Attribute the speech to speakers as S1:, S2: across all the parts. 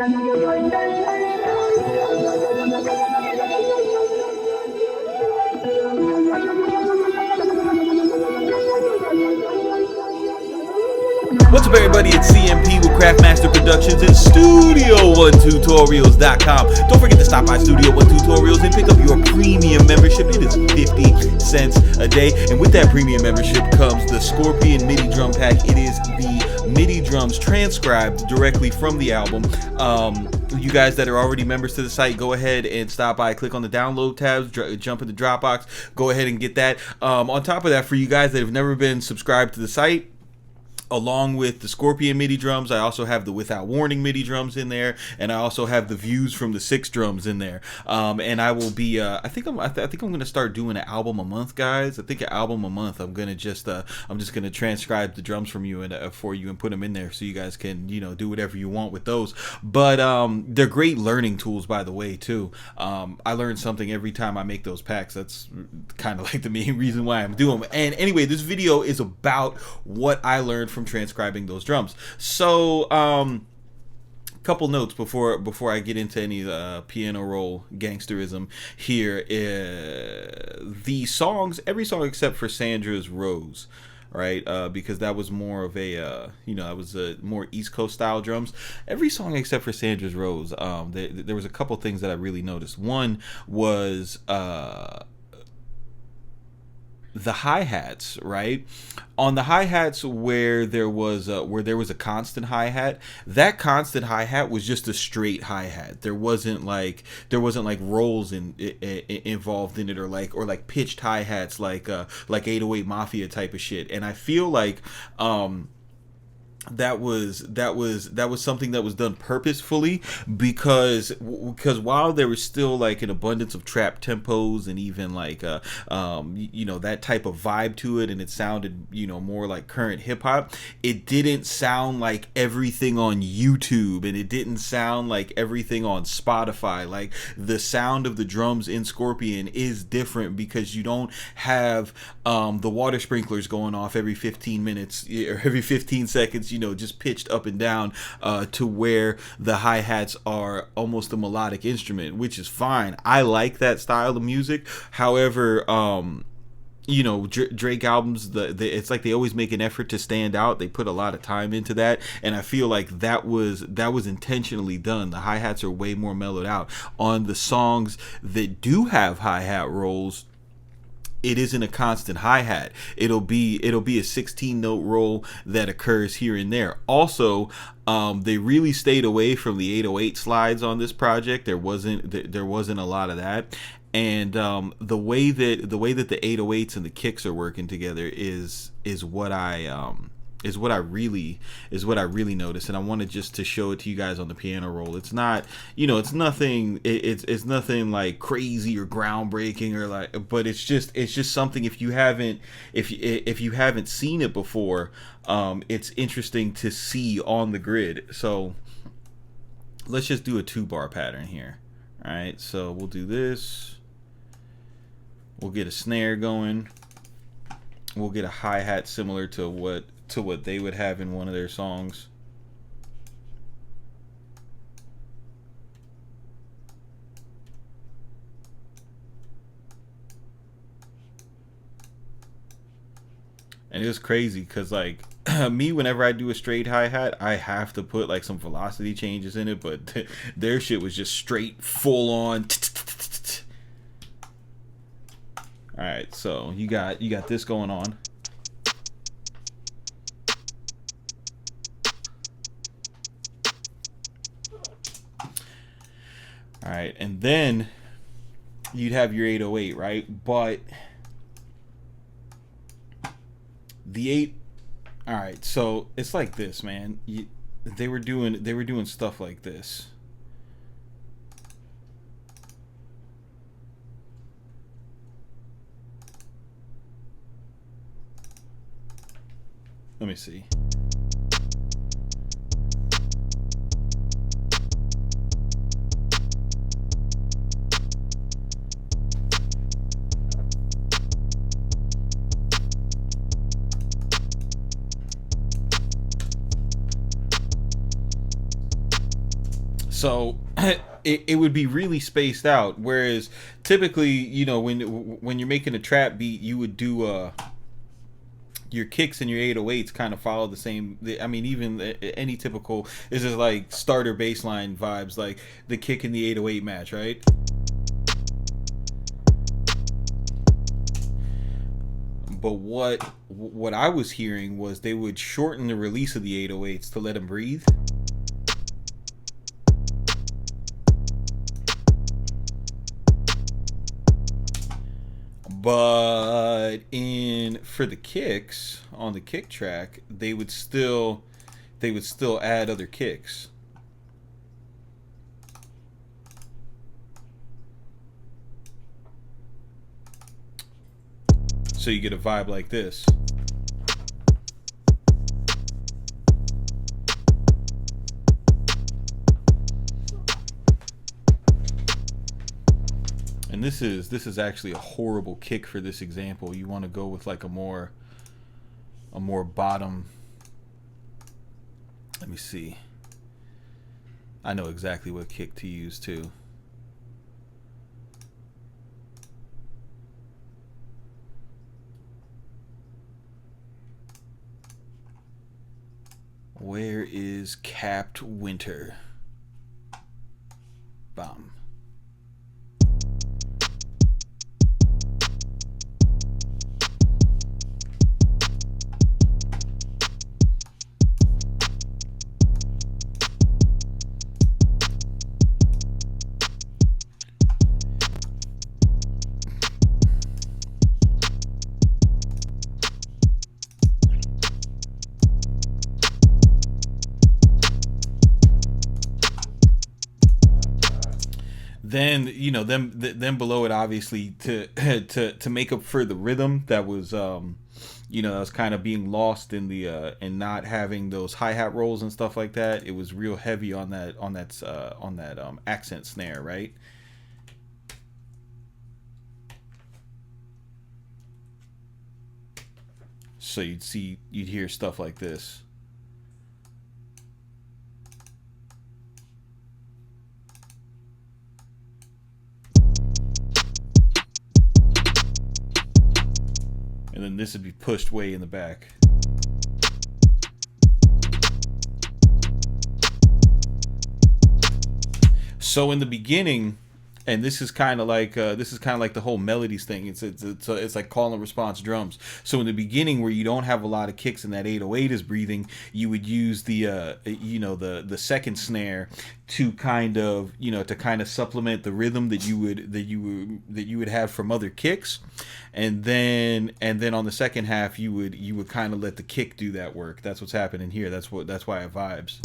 S1: What's up, everybody? It's CMP with Craftmaster Productions and Studio1Tutorials.com. Don't forget to stop by Studio One Tutorials and pick up your premium membership. It is 50 cents a day. And with that premium membership comes the Scorpion MIDI drum pack. It is the MIDI drums transcribed directly from the album. You guys that are already members to the site, go ahead and stop by, click on the download tabs, jump into Dropbox, go ahead and get that. On top of that, for you guys that have never been subscribed to the site, along with the Scorpion MIDI drums, I also have the Without Warning MIDI drums in there, and I also have the views from the 6 drums in there. And I will be, I think I'm gonna start doing an album a month, guys. I think an album a month. I'm just gonna transcribe the drums from you and for you and put them in there so you guys can, do whatever you want with those. But they're great learning tools, by the way, too. I learn something every time I make those packs. That's kind of like the main reason why I'm doing them. And anyway, this video is about what I learned from transcribing those drums. So couple notes before I get into any piano roll gangsterism here. The songs, every song except for Sandra's Rose, right, because that was more of a that was a more East Coast style drums. Every song except for Sandra's Rose, there was a couple things that I really noticed. One was the hi-hats, right? On the hi-hats where there was a constant hi-hat, that constant hi-hat was just a straight hi-hat. There wasn't like rolls involved in it, or like pitched hi-hats like 808 Mafia type of shit. And I feel like that was something that was done purposefully, because while there was still like an abundance of trap tempos and even like that type of vibe to it, and it sounded more like current hip hop, it didn't sound like everything on YouTube, and it didn't sound like everything on Spotify. Like, the sound of the drums in Scorpion is different because you don't have the water sprinklers going off every 15 minutes or every 15 seconds, just pitched up and down to where the hi-hats are almost a melodic instrument, which is fine. I like that style of music. However, Drake albums, it's like they always make an effort to stand out. They put a lot of time into that, and I feel like that was intentionally done. The hi-hats are way more mellowed out. On the songs that do have hi-hat rolls, it isn't a constant hi-hat. It'll be a 16-note roll that occurs here and there. Also, they really stayed away from the 808 slides on this project. There wasn't a lot of that. And the way that the 808s and the kicks are working together is what I really noticed, and I wanted just to show it to you guys on the piano roll. It's not, it's nothing like crazy or groundbreaking or like, but it's just something, if you haven't seen it before, it's interesting to see on the grid. So let's just do a 2-bar pattern here. All right, so we'll do this. We'll get a snare going. We'll get a hi-hat similar to what they would have in one of their songs. And it was crazy because, like, me, whenever I do a straight hi-hat, I have to put like some velocity changes in it, but their shit was just straight full on. All right, so you got this going on. All right, and then you'd have your 808, right? But the 8, all right, so it's like this, man. They were doing stuff like this. Let me see. So it would be really spaced out. Whereas typically, you know, when you're making a trap beat, you would do your kicks and your 808s kind of follow the same. I mean, even any typical, this is like starter bassline vibes, like the kick and the 808 match, right? But what I was hearing was they would shorten the release of the 808s to let them breathe. But for the kicks on the kick track, they would still add other kicks. So you get a vibe like this. And this is actually a horrible kick for this example. You want to go with like a more bottom. Let me see. I know exactly what kick to use too. Where is Capped Winter? Bomb. Then you know then below it, obviously to make up for the rhythm that was you know, that was kind of being lost in the and not having those hi-hat rolls and stuff like that. It was real heavy on that accent snare, right? So you'd hear stuff like this. And then this would be pushed way in the back. So in the beginning, and this is kind of like the whole melodies thing. It's like call and response drums. So in the beginning, where you don't have a lot of kicks and that 808 is breathing, you would use the you know, the second snare to kind of, you know, to kind of supplement the rhythm that you would have from other kicks, and then on the second half you would kind of let the kick do that work. That's what's happening here. That's why it vibes.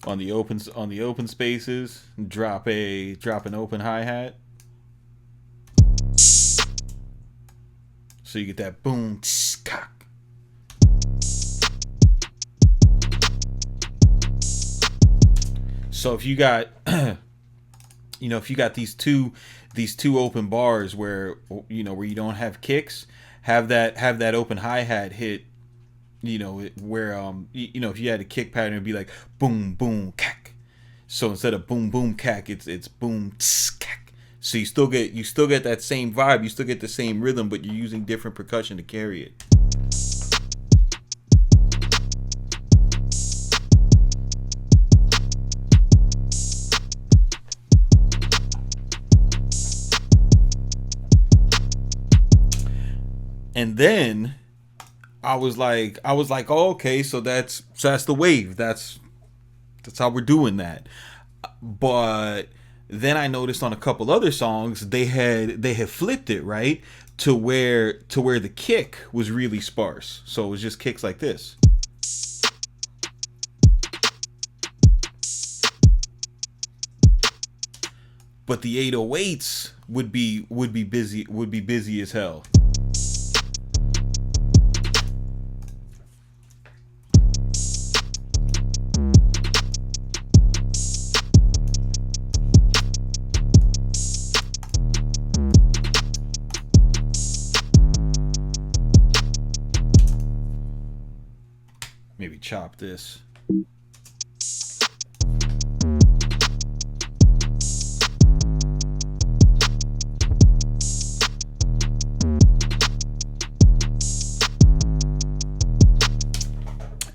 S1: On the open spaces, drop an open hi-hat. So you get that boom, tss, cock. So if you got you know, if you got these two open bars where, you know, where you don't have kicks, have that open hi-hat hit, you know, where you know, if you had a kick pattern, it'd be like boom boom cack. So instead of boom boom cack, it's boom tss, cack. So you still get that same vibe, you still get the same rhythm, but you're using different percussion to carry it. And then I was like, oh, okay, so that's the wave. That's how we're doing that. But then I noticed on a couple other songs they had flipped it, right, to where the kick was really sparse. So it was just kicks like this. But the 808s would be busy as hell. maybe chop this.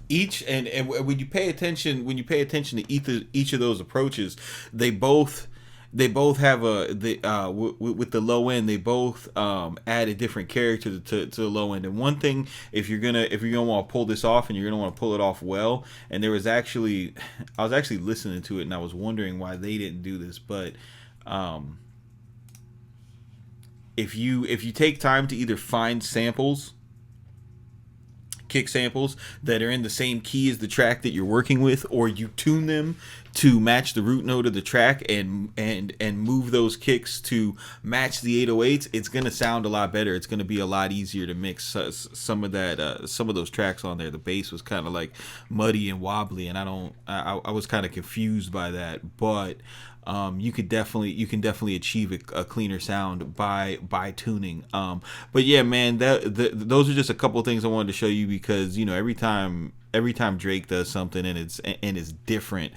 S1: Each and when you pay attention to each of those approaches, they both have with the low end, they both add a different character to the low end. And one thing, if you're gonna want to pull this off, and you're gonna want to pull it off well, and I was actually listening to it, and I was wondering why they didn't do this, but if you take time to either find samples, kick samples that are in the same key as the track that you're working with, or you tune them to match the root note of the track and move those kicks to match the 808s, it's gonna sound a lot better. It's gonna be a lot easier to mix some of those tracks on there. The bass was kind of like muddy and wobbly, and I was kind of confused by that, but you can definitely achieve a cleaner sound by tuning. But yeah, man, those are just a couple of things I wanted to show you, because every time Drake does something and it's different,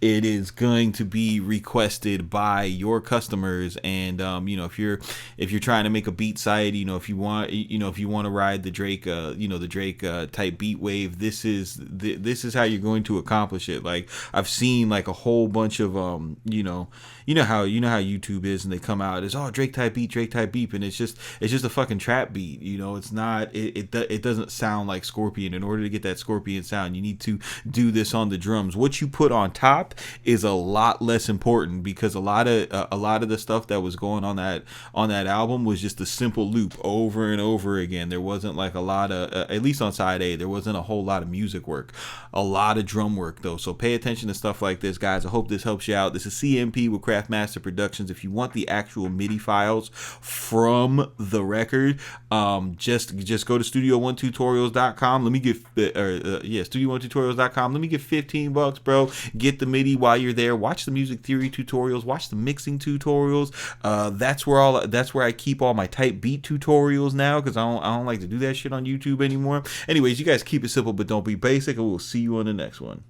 S1: it is going to be requested by your customers. And if you're trying to make a beat site, if you want to ride the Drake type beat wave, this is how you're going to accomplish it. Like, I've seen like a whole bunch of how YouTube is, and they come out as, oh, Drake type beat, and it's just a fucking trap beat. It's not, it doesn't sound like Scorpion. In order to get that Scorpion sound, you need to do this on the drums. What you put on top is a lot less important, because a lot of the stuff that was going on that album was just a simple loop over and over again. There wasn't like a lot of, at least on side A, there wasn't a whole lot of music work, a lot of drum work though. So pay attention to stuff like this, guys. I hope this helps you out. This is CMP with Craftmaster Productions. If you want the actual MIDI files from the record, just go to studio1tutorials.com. Let me get studio1tutorials.com. Let me get $15, bro. Get the MIDI while you're there. Watch the music theory tutorials. Watch the mixing tutorials. That's where I keep all my type beat tutorials now, because I don't like to do that shit on YouTube anymore. Anyways, you guys keep it simple, but don't be basic, and we'll see you on the next one.